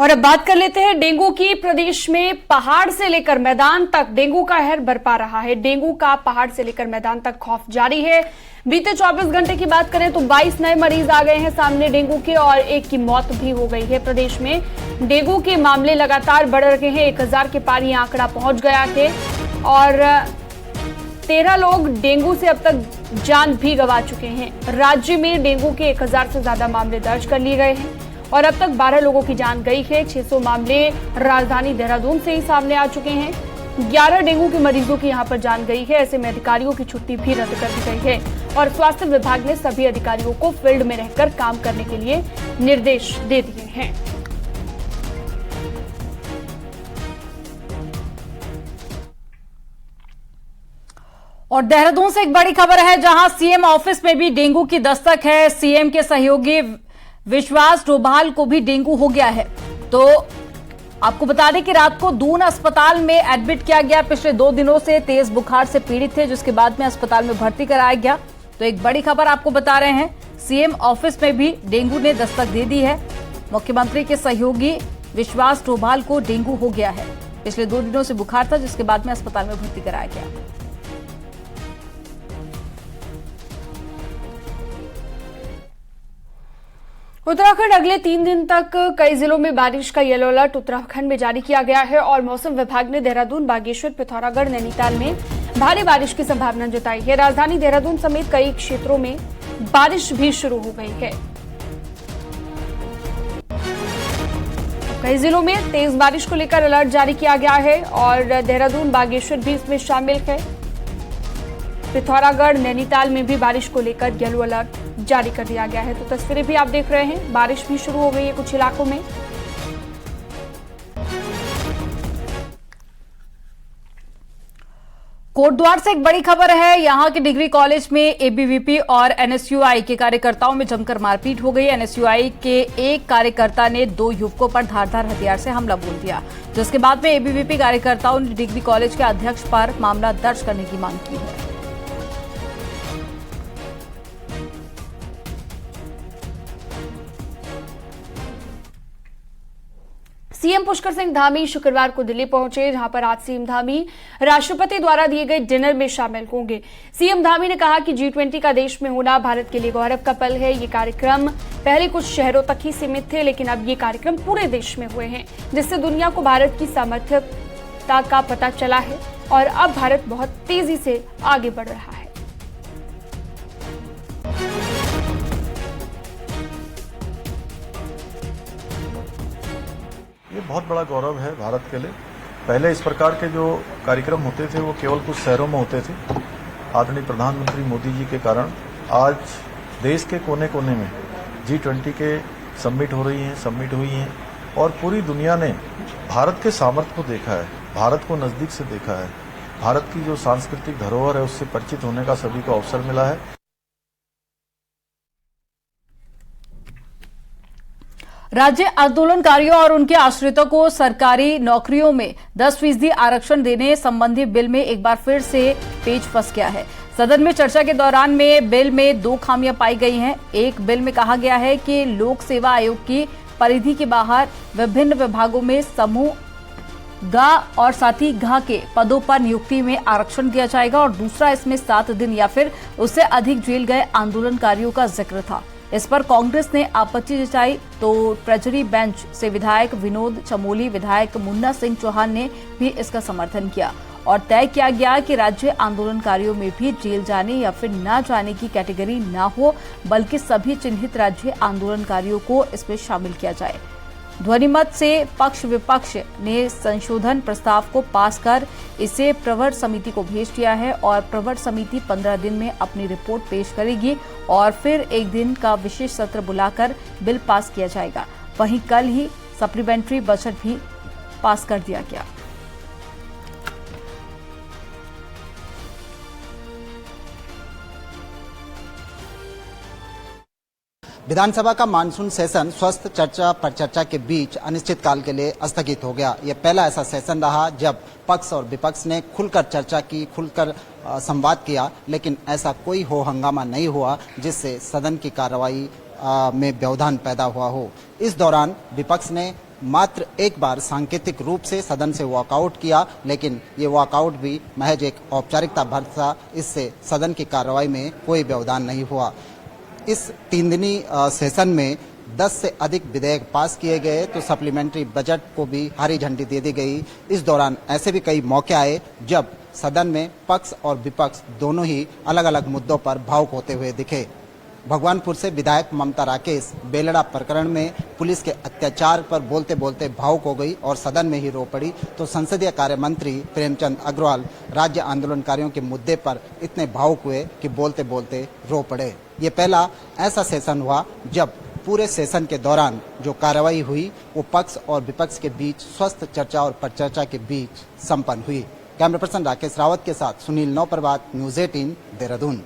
और अब बात कर लेते हैं डेंगू की। प्रदेश में पहाड़ से लेकर मैदान तक डेंगू का कहर बरपा रहा है। डेंगू का पहाड़ से लेकर मैदान तक खौफ जारी है। बीते 24 घंटे की बात करें तो 22 नए मरीज आ गए हैं सामने डेंगू के और एक की मौत भी हो गई है। प्रदेश में डेंगू के मामले लगातार बढ़ रहे हैं। 1000 के पार ये आंकड़ा पहुंच गया है और 13 लोग डेंगू से अब तक जान भी गंवा चुके हैं। राज्य में डेंगू के 1000 से ज्यादा मामले दर्ज कर लिए गए हैं और अब तक 12 लोगों की जान गई है। 600 मामले राजधानी देहरादून से ही सामने आ चुके हैं। 11 डेंगू के मरीजों की यहां पर जान गई है। ऐसे में अधिकारियों की छुट्टी भी रद्द कर दी गई है और स्वास्थ्य विभाग ने सभी अधिकारियों को फील्ड में रहकर काम करने के लिए निर्देश दे दिए हैं। और देहरादून से एक बड़ी खबर है, जहां सीएम ऑफिस में भी डेंगू की दस्तक है। सीएम के सहयोगी विश्वास डोभाल को भी डेंगू हो गया है। तो आपको बता दें कि रात को दून अस्पताल में एडमिट किया गया। पिछले 2 दिनों से तेज बुखार से पीड़ित थे, जिसके बाद में अस्पताल में भर्ती कराया गया। तो एक बड़ी खबर आपको बता रहे हैं, सीएम ऑफिस में भी डेंगू ने दस्तक दे दी है। मुख्यमंत्री के सहयोगी विश्वास डोभाल को डेंगू हो गया है। पिछले 2 दिनों से बुखार था, जिसके बाद में अस्पताल में भर्ती कराया गया। उत्तराखंड अगले 3 दिन तक कई जिलों में बारिश का येलो अलर्ट उत्तराखंड में जारी किया गया है और मौसम विभाग ने देहरादून, बागेश्वर, पिथौरागढ़, नैनीताल में भारी बारिश की संभावना जताई है। राजधानी देहरादून समेत कई क्षेत्रों में बारिश भी शुरू हो गई है। कई जिलों में तेज बारिश को लेकर अलर्ट जारी किया गया है और देहरादून, बागेश्वर भी इसमें शामिल है। पिथौरागढ़, नैनीताल में भी बारिश को लेकर येलो अलर्ट जारी कर दिया गया है। तो तस्वीरें भी आप देख रहे हैं, बारिश भी शुरू हो गई है कुछ इलाकों में। कोटद्वार से एक बड़ी खबर है। यहां के डिग्री कॉलेज में एबीवीपी और एनएसयूआई के कार्यकर्ताओं में जमकर मारपीट हो गई। एनएसयूआई के एक कार्यकर्ता ने 2 युवकों पर धारदार हथियार से हमला बोल दिया, जिसके बाद में एबीवीपी कार्यकर्ताओं ने डिग्री कॉलेज के अध्यक्ष पर मामला दर्ज करने की मांग की है। सीएम पुष्कर सिंह धामी शुक्रवार को दिल्ली पहुंचे, जहां पर आज सीएम धामी राष्ट्रपति द्वारा दिए गए डिनर में शामिल होंगे। सीएम धामी ने कहा कि G20 का देश में होना भारत के लिए गौरव का पल है। ये कार्यक्रम पहले कुछ शहरों तक ही सीमित थे, लेकिन अब ये कार्यक्रम पूरे देश में हुए हैं, जिससे दुनिया को भारत की सामर्थ्यता का पता चला है और अब भारत बहुत तेजी से आगे बढ़ रहा है। ये बहुत बड़ा गौरव है भारत के लिए। पहले इस प्रकार के जो कार्यक्रम होते थे वो केवल कुछ शहरों में होते थे। आदरणीय प्रधानमंत्री मोदी जी के कारण आज देश के कोने कोने में G20 के समिट हुई हैं और पूरी दुनिया ने भारत के सामर्थ्य को देखा है, भारत को नजदीक से देखा है। भारत की जो सांस्कृतिक धरोहर है उससे परिचित होने का सभी को अवसर मिला है। राज्य आंदोलनकारियों और उनके आश्रितों को सरकारी नौकरियों में 10% आरक्षण देने संबंधी बिल में एक बार फिर से पेच फंस गया है। सदन में चर्चा के दौरान में बिल में 2 खामियां पाई गई हैं। एक बिल में कहा गया है कि लोक सेवा आयोग की परिधि के बाहर विभिन्न विभागों में समूह ग और साथ ही घ के पदों पर नियुक्ति में आरक्षण दिया जाएगा और दूसरा इसमें 7 दिन या फिर उससे अधिक जेल गए आंदोलनकारियों का जिक्र था। इस पर कांग्रेस ने आपत्ति जताई तो ट्रेजरी बेंच से विधायक विनोद चमोली, विधायक मुन्ना सिंह चौहान ने भी इसका समर्थन किया और तय किया गया कि राज्य आंदोलनकारियों में भी जेल जाने या फिर न जाने की कैटेगरी न हो, बल्कि सभी चिन्हित राज्य आंदोलनकारियों को इसमें शामिल किया जाए। ध्वनिमत से पक्ष विपक्ष ने संशोधन प्रस्ताव को पास कर इसे प्रवर समिति को भेज दिया है और प्रवर समिति 15 दिन में अपनी रिपोर्ट पेश करेगी और फिर 1 दिन का विशेष सत्र बुलाकर बिल पास किया जाएगा। वहीं कल ही सप्लीमेंट्री बजट भी पास कर दिया गया। विधानसभा का मानसून सेशन स्वस्थ चर्चा पर चर्चा के बीच अनिश्चितकाल के लिए स्थगित हो गया। यह पहला ऐसा सेशन रहा जब पक्ष और विपक्ष ने खुलकर चर्चा की, खुलकर संवाद किया, लेकिन ऐसा कोई हो हंगामा नहीं हुआ जिससे सदन की कार्रवाई में व्यवधान पैदा हुआ हो। इस दौरान विपक्ष ने मात्र एक बार सांकेतिक रूप से सदन से वॉकआउट किया, लेकिन ये वॉकआउट भी महज एक औपचारिकता भर था। इससे सदन की कार्रवाई में कोई व्यवधान नहीं हुआ। इस 3 दिनी सेशन में 10 से अधिक विधेयक पास किए गए, तो सप्लीमेंट्री बजट को भी हरी झंडी दे दी गई। इस दौरान ऐसे भी कई मौके आए जब सदन में पक्ष और विपक्ष दोनों ही अलग अलग मुद्दों पर भावुक होते हुए दिखे। भगवानपुर से विधायक ममता राकेश बेलड़ा प्रकरण में पुलिस के अत्याचार पर बोलते बोलते भावुक हो गई और सदन में ही रो पड़ी, तो संसदीय कार्य मंत्री प्रेमचंद अग्रवाल राज्य आंदोलनकारियों के मुद्दे पर इतने भावुक हुए कि बोलते बोलते रो पड़े। ये पहला ऐसा सेशन हुआ जब पूरे सेशन के दौरान जो कार्रवाई हुई वो पक्ष और विपक्ष के बीच स्वस्थ चर्चा और परिचर्चा के बीच संपन्न हुई। कैमरा पर्सन राकेश रावत के साथ सुनील नौप्रभात, न्यूज़ 18 देहरादून।